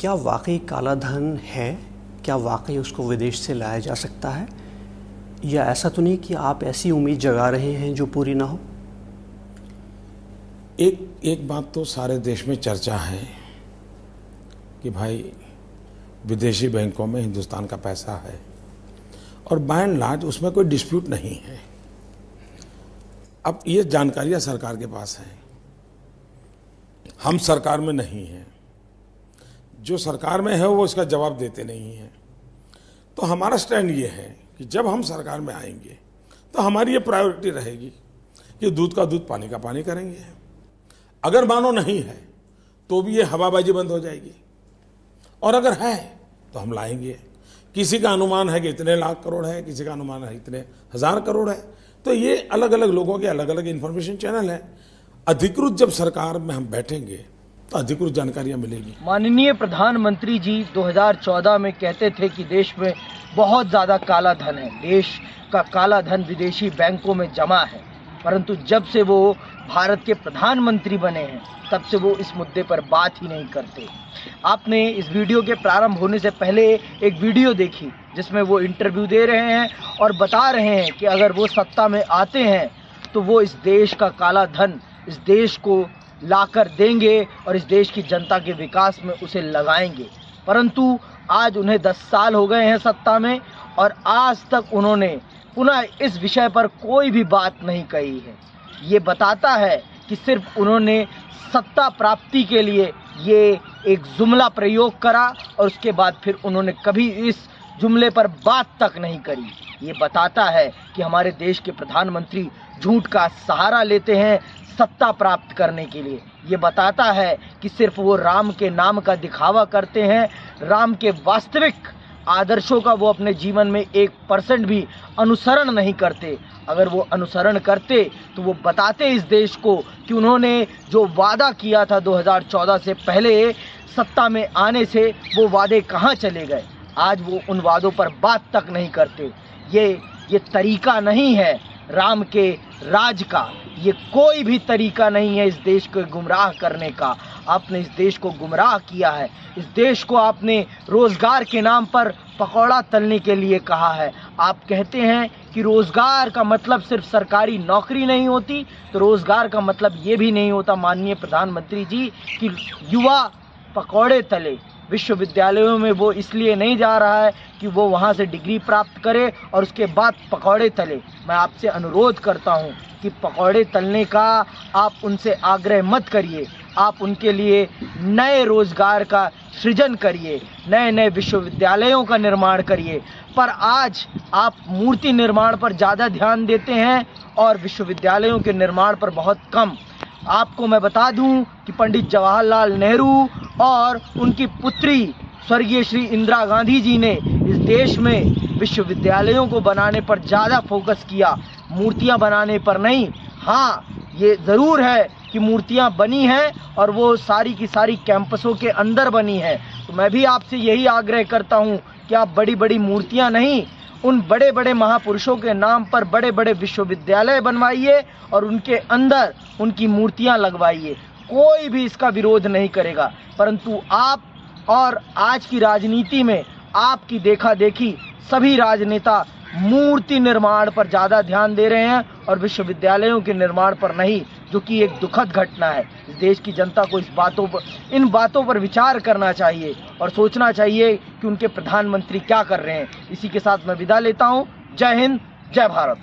क्या वाकई काला धन है? क्या वाकई उसको विदेश से लाया जा सकता है, या ऐसा तो नहीं कि आप ऐसी उम्मीद जगा रहे हैं जो पूरी ना हो? एक बात तो सारे देश में चर्चा है कि भाई विदेशी बैंकों में हिंदुस्तान का पैसा है और बाय एंड लार्ज उसमें कोई डिस्प्यूट नहीं है। अब ये जानकारियां सरकार के पास हैं, हम सरकार में नहीं हैं, जो सरकार में है वो इसका जवाब देते नहीं हैं। तो हमारा स्टैंड ये है कि जब हम सरकार में आएंगे तो हमारी ये प्रायोरिटी रहेगी कि दूध का दूध पानी का पानी करेंगे। अगर मानो नहीं है तो भी ये हवाबाजी बंद हो जाएगी, और अगर है तो हम लाएंगे। किसी का अनुमान है कि इतने लाख करोड़ है, किसी का अनुमान है इतने हजार करोड़ है, तो ये अलग अलग लोगों के अलग अलग इंफॉर्मेशन चैनल है। अधिकृत जब सरकार में हम बैठेंगे तो अधिकृत जानकारियां मिलेगी। माननीय प्रधानमंत्री जी 2014 में कहते थे कि देश में बहुत ज़्यादा काला धन है, देश का काला धन विदेशी बैंकों में जमा है, परंतु जब से वो भारत के प्रधानमंत्री बने हैं तब से वो इस मुद्दे पर बात ही नहीं करते। आपने इस वीडियो के प्रारंभ होने से पहले एक वीडियो देखी जिसमें वो इंटरव्यू दे रहे हैं और बता रहे हैं कि अगर वो सत्ता में आते हैं तो वो इस देश का काला धन इस देश को लाकर देंगे और इस देश की जनता के विकास में उसे लगाएंगे। परंतु आज उन्हें 10 साल हो गए हैं सत्ता में और आज तक उन्होंने पुनः इस विषय पर कोई भी बात नहीं कही है। ये बताता है कि सिर्फ उन्होंने सत्ता प्राप्ति के लिए ये एक जुमला प्रयोग करा और उसके बाद फिर उन्होंने कभी इस जुमले पर बात तक नहीं करी। ये बताता है कि हमारे देश के प्रधानमंत्री झूठ का सहारा लेते हैं सत्ता प्राप्त करने के लिए। ये बताता है कि सिर्फ वो राम के नाम का दिखावा करते हैं, राम के वास्तविक आदर्शों का वो अपने जीवन में 1% भी अनुसरण नहीं करते। अगर वो अनुसरण करते तो वो बताते इस देश को कि उन्होंने जो वादा किया था 2014 से पहले सत्ता में आने से वो वादे कहाँ चले गए। आज वो उन वादों पर बात तक नहीं करते। ये तरीका नहीं है राम के राज का, ये कोई भी तरीका नहीं है इस देश को गुमराह करने का। आपने इस देश को गुमराह किया है, इस देश को आपने रोजगार के नाम पर पकौड़ा तलने के लिए कहा है। आप कहते हैं कि रोजगार का मतलब सिर्फ सरकारी नौकरी नहीं होती, तो रोजगार का मतलब ये भी नहीं होता माननीय प्रधानमंत्री जी कि युवा पकौड़े तले। विश्वविद्यालयों में वो इसलिए नहीं जा रहा है कि वो वहाँ से डिग्री प्राप्त करे और उसके बाद पकौड़े तले। मैं आपसे अनुरोध करता हूँ कि पकौड़े तलने का आप उनसे आग्रह मत करिए, आप उनके लिए नए रोजगार का सृजन करिए, नए नए विश्वविद्यालयों का निर्माण करिए। पर आज आप मूर्ति निर्माण पर ज़्यादा ध्यान देते हैं और विश्वविद्यालयों के निर्माण पर बहुत कम। आपको मैं बता दूं कि पंडित जवाहरलाल नेहरू और उनकी पुत्री स्वर्गीय श्री इंदिरा गांधी जी ने इस देश में विश्वविद्यालयों को बनाने पर ज़्यादा फोकस किया, मूर्तियां बनाने पर नहीं। हाँ, ये ज़रूर है कि मूर्तियां बनी हैं और वो सारी की सारी कैंपसों के अंदर बनी हैं। तो मैं भी आपसे यही आग्रह करता हूं कि आप बड़ी बड़ी मूर्तियां नहीं, उन बड़े बड़े महापुरुषों के नाम पर बड़े बड़े विश्वविद्यालय बनवाइए और उनके अंदर उनकी मूर्तियां लगवाइए। कोई भी इसका विरोध नहीं करेगा, परंतु आप और आज की राजनीति में आपकी देखा देखी सभी राजनेता मूर्ति निर्माण पर ज़्यादा ध्यान दे रहे हैं और विश्वविद्यालयों के निर्माण पर नहीं, जो कि एक दुखद घटना है। इस देश की जनता को इन बातों पर विचार करना चाहिए और सोचना चाहिए कि उनके प्रधानमंत्री क्या कर रहे हैं। इसी के साथ मैं विदा लेता हूं। जय हिंद, जय भारत।